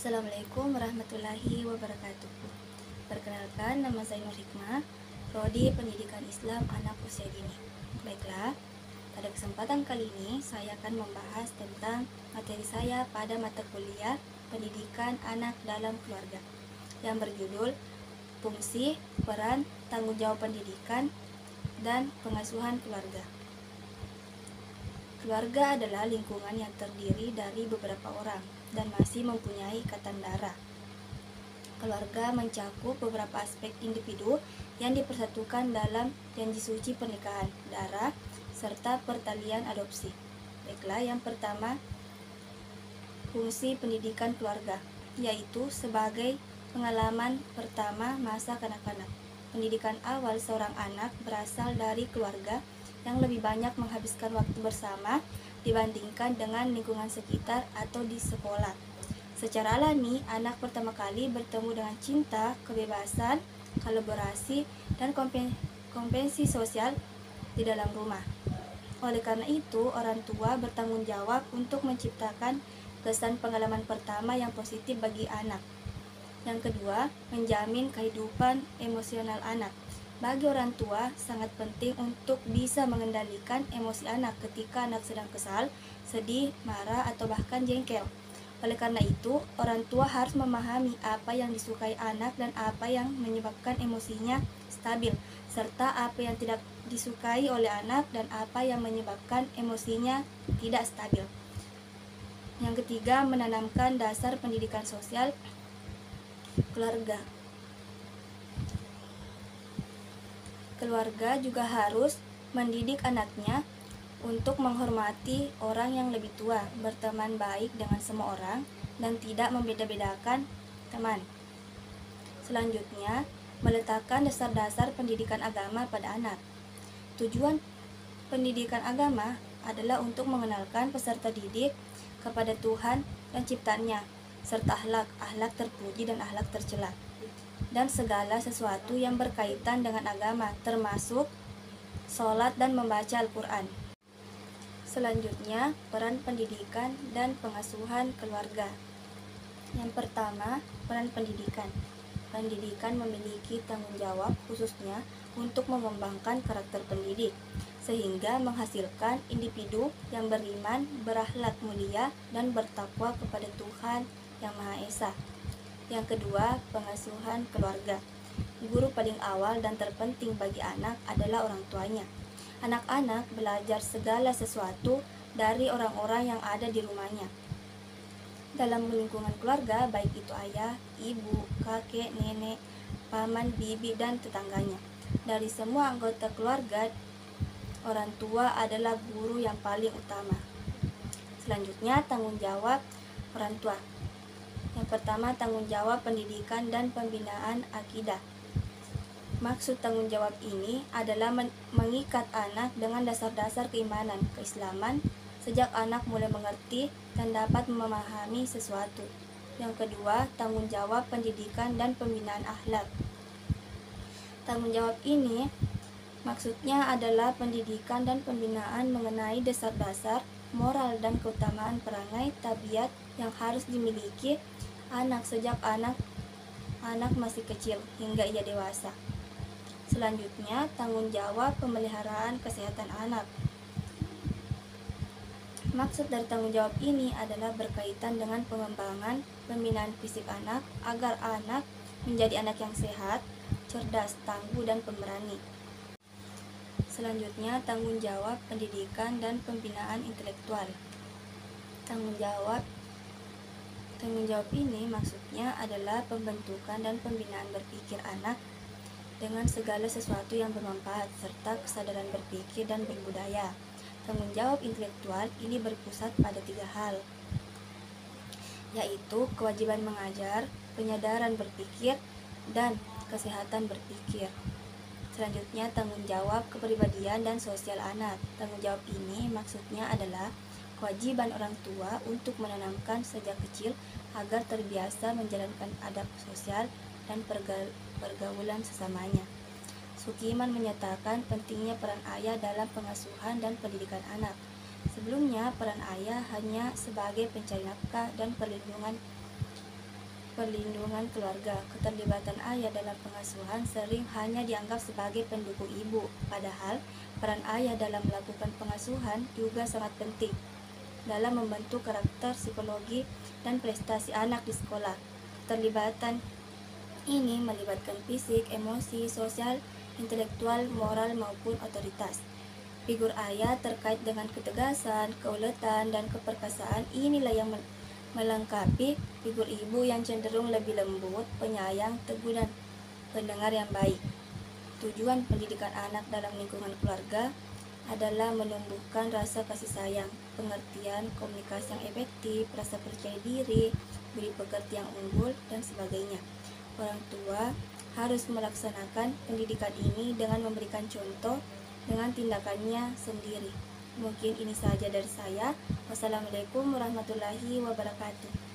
Assalamualaikum warahmatullahi wabarakatuh. Perkenalkan, nama saya Nur Hikmah, Prodi Pendidikan Islam Anak Usia Dini. Baiklah, pada kesempatan kali ini saya akan membahas tentang materi saya pada mata kuliah Pendidikan Anak dalam Keluarga yang berjudul Fungsi, Peran, Tanggung Jawab Pendidikan, dan Pengasuhan Keluarga. Keluarga adalah lingkungan yang terdiri dari beberapa orang dan masih mempunyai ikatan darah. Keluarga mencakup beberapa aspek individu yang dipersatukan dalam janji suci pernikahan, darah, serta pertalian adopsi. Baiklah, yang pertama, fungsi pendidikan keluarga, yaitu sebagai pengalaman pertama masa kanak-kanak. Pendidikan awal seorang anak berasal dari keluarga yang lebih banyak menghabiskan waktu bersama dibandingkan dengan lingkungan sekitar atau di sekolah. Secara alami, anak pertama kali bertemu dengan cinta, kebebasan, kolaborasi, dan kompetensi sosial di dalam rumah. Oleh karena itu, orang tua bertanggung jawab untuk menciptakan kesan pengalaman pertama yang positif bagi anak. Yang kedua, menjamin kehidupan emosional anak. Bagi orang tua, sangat penting untuk bisa mengendalikan emosi anak ketika anak sedang kesal, sedih, marah, atau bahkan jengkel. Oleh karena itu, orang tua harus memahami apa yang disukai anak dan apa yang menyebabkan emosinya stabil, serta apa yang tidak disukai oleh anak dan apa yang menyebabkan emosinya tidak stabil. Yang ketiga, menanamkan dasar pendidikan sosial keluarga. Keluarga juga harus mendidik anaknya untuk menghormati orang yang lebih tua, berteman baik dengan semua orang, dan tidak membeda-bedakan teman. Selanjutnya, meletakkan dasar-dasar pendidikan agama pada anak. Tujuan pendidikan agama adalah untuk mengenalkan peserta didik kepada Tuhan dan ciptaannya, serta akhlak terpuji dan akhlak tercela, dan segala sesuatu yang berkaitan dengan agama, termasuk sholat dan membaca Al-Quran. Selanjutnya, peran pendidikan dan pengasuhan keluarga. Yang pertama, peran pendidikan. Pendidikan memiliki tanggung jawab khususnya untuk mengembangkan karakter pendidik, sehingga menghasilkan individu yang beriman, berakhlak mulia, dan bertakwa kepada Tuhan Yang Maha Esa. Yang kedua, pengasuhan keluarga. Guru paling awal dan terpenting bagi anak adalah orang tuanya. Anak-anak belajar segala sesuatu dari orang-orang yang ada di rumahnya. Dalam lingkungan keluarga, baik itu ayah, ibu, kakek, nenek, paman, bibi, dan tetangganya. Dari semua anggota keluarga, orang tua adalah guru yang paling utama. Selanjutnya, tanggung jawab orang tua. Yang pertama, tanggung jawab pendidikan dan pembinaan akidah. Maksud tanggung jawab ini adalah mengikat anak dengan dasar-dasar keimanan, keislaman, sejak anak mulai mengerti dan dapat memahami sesuatu. Yang kedua, tanggung jawab pendidikan dan pembinaan akhlak. Tanggung jawab ini maksudnya adalah pendidikan dan pembinaan mengenai dasar-dasar moral dan keutamaan perangai tabiat yang harus dimiliki anak sejak anak masih kecil hingga ia dewasa. Selanjutnya, tanggung jawab pemeliharaan kesehatan anak. Maksud dari tanggung jawab ini adalah berkaitan dengan pengembangan pembinaan fisik anak agar anak menjadi anak yang sehat, cerdas, tangguh, dan pemberani. Selanjutnya, tanggung jawab pendidikan dan pembinaan intelektual. Tanggung jawab ini maksudnya adalah pembentukan dan pembinaan berpikir anak dengan segala sesuatu yang bermanfaat, serta kesadaran berpikir dan berbudaya. Tanggung jawab intelektual ini berpusat pada 3 hal, yaitu kewajiban mengajar, penyadaran berpikir, dan kesehatan berpikir. Selanjutnya, tanggung jawab kepribadian dan sosial anak. Tanggung jawab ini maksudnya adalah kewajiban orang tua untuk menanamkan sejak kecil agar terbiasa menjalankan adab sosial dan pergaulan sesamanya. Sukiman menyatakan pentingnya peran ayah dalam pengasuhan dan pendidikan anak. Sebelumnya, peran ayah hanya sebagai pencari nafkah dan perlindungan perlindungan keluarga. Keterlibatan ayah dalam pengasuhan sering hanya dianggap sebagai pendukung ibu, padahal peran ayah dalam melakukan pengasuhan juga sangat penting dalam membentuk karakter, psikologi, dan prestasi anak di sekolah. Keterlibatan ini melibatkan fisik, emosi, sosial, intelektual, moral, maupun otoritas. Figur ayah terkait dengan ketegasan, keuletan, dan keperkasaan inilah yang melengkapi figur ibu yang cenderung lebih lembut, penyayang, teguh, dan pendengar yang baik. Tujuan pendidikan anak dalam lingkungan keluarga adalah menumbuhkan rasa kasih sayang, pengertian, komunikasi yang efektif, rasa percaya diri, budi pekerti yang unggul, dan sebagainya. Orang tua harus melaksanakan pendidikan ini dengan memberikan contoh dengan tindakannya sendiri. Mungkin ini saja dari saya. Wassalamualaikum warahmatullahi wabarakatuh.